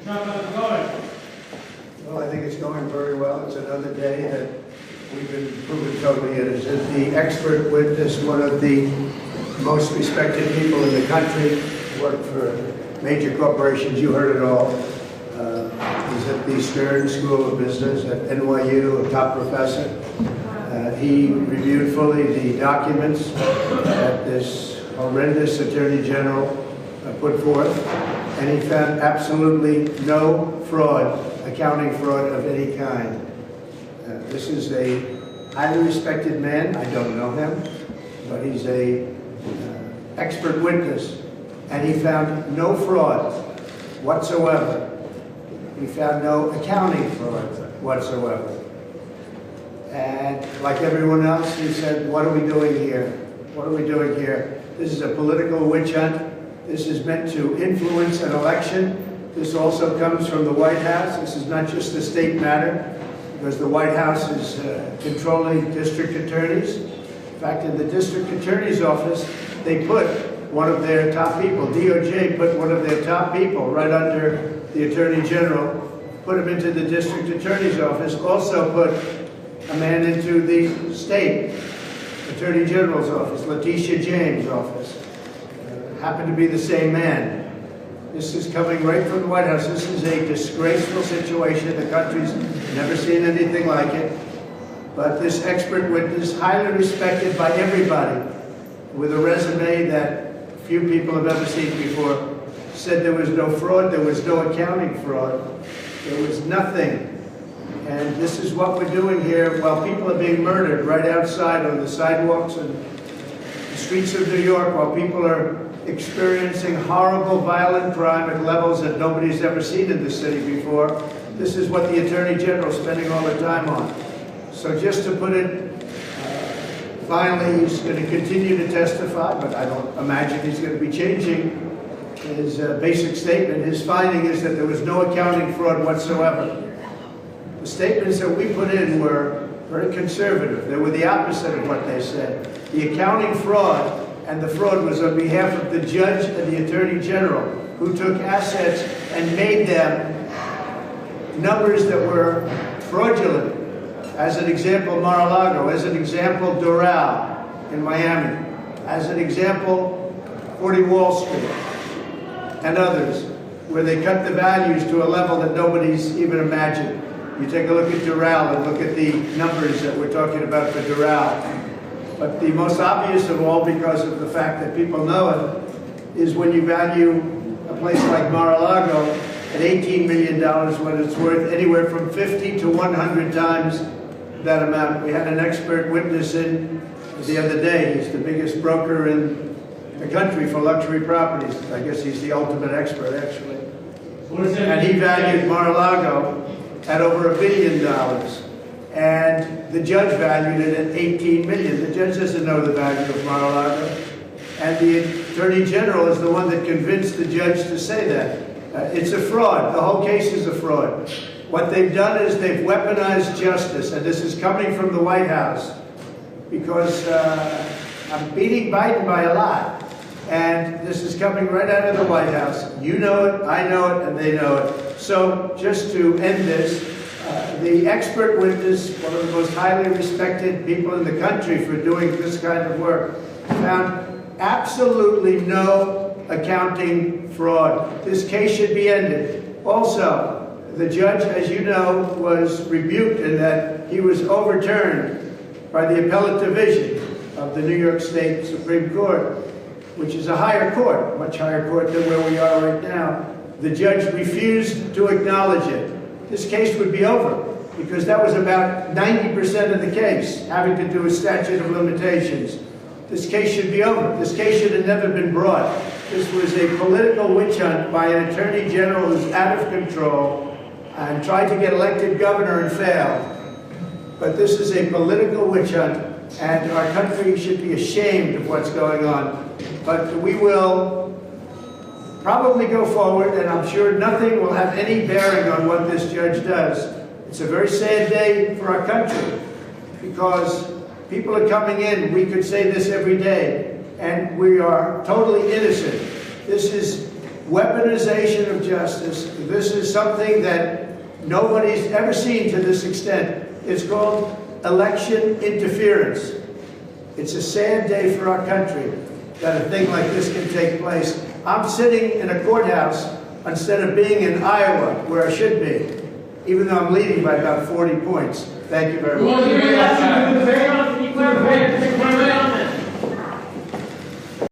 Well, I think it's going very well. It's another day that we've been proven totally innocent. The expert witness, one of the most respected people in the country, worked for major corporations. You heard it all. He's at the Stern School of Business at NYU, a top professor. He reviewed fully the documents that this horrendous Attorney General put forth, and he found absolutely no fraud, accounting fraud of any kind. This is a highly respected man. I don't know him, but he's a expert witness, and he found no fraud whatsoever. He found no accounting fraud whatsoever. And like everyone else, he said, what are we doing here? What are we doing here? This is a political witch hunt. This is meant to influence an election. This also comes from the White House. This is not just a state matter, because the White House is controlling district attorneys. In fact, in the district attorney's office, they put one of their top people. DOJ put one of their top people right under the Attorney General, put him into the district attorney's office, also put a man into the state Attorney General's office, Letitia James' office. Happened to be the same man. This is coming right from the White House. This is a disgraceful situation. The country's never seen anything like it. But this expert witness, highly respected by everybody, with a resume that few people have ever seen before, said there was no fraud, there was no accounting fraud, there was nothing. And this is what we're doing here while people are being murdered right outside on the sidewalks and the streets of New York, while people are experiencing horrible, violent crime at levels that nobody's ever seen in this city before. This is what the Attorney General is spending all the time on. So just to put it, finally, he's going to continue to testify, but I don't imagine he's going to be changing his basic statement. His finding is that there was no accounting fraud whatsoever. The statements that we put in were very conservative. They were the opposite of what they said. The accounting fraud, and the fraud was on behalf of the judge and the Attorney General, who took assets and made them numbers that were fraudulent. As an example, Mar-a-Lago. As an example, Doral in Miami. As an example, 40 Wall Street and others, where they cut the values to a level that nobody's even imagined. You take a look at Doral and look at the numbers that we're talking about for Doral. But the most obvious of all, because of the fact that people know it, is when you value a place like Mar-a-Lago at $18 million when it's worth anywhere from 50 to 100 times that amount. We had an expert witness in the other day. He's the biggest broker in the country for luxury properties. I guess he's the ultimate expert, actually. And he valued Mar-a-Lago at over $1 billion. And the judge valued it at $18 million. The judge doesn't know the value of Mar-a-Lago. And the Attorney General is the one that convinced the judge to say that. It's a fraud. The whole case is a fraud. What they've done is they've weaponized justice, and this is coming from the White House, because I'm beating Biden by a lot, and this is coming right out of the White House. You know it, I know it, and they know it. So just to end this, the expert witness, one of the most highly respected people in the country for doing this kind of work, found absolutely no accounting fraud. This case should be ended. Also, the judge, as you know, was rebuked in that he was overturned by the appellate division of the New York State Supreme Court, which is a higher court, much higher court than where we are right now. The judge refused to acknowledge it. This case would be over, because that was about 90% of the case, having to do with statute of limitations. This case should be over. This case should have never been brought. This was a political witch hunt by an Attorney General who's out of control and tried to get elected governor and failed. But this is a political witch hunt, and our country should be ashamed of what's going on. But we will probably go forward, and I'm sure nothing will have any bearing on what this judge does. It's a very sad day for our country, because people are coming in. We could say this every day, and we are totally innocent. This is weaponization of justice. This is something that nobody's ever seen to this extent. It's called election interference. It's a sad day for our country that a thing like this can take place. I'm sitting in a courthouse instead of being in Iowa, where I should be, even though I'm leading by about 40 points. Thank you very much.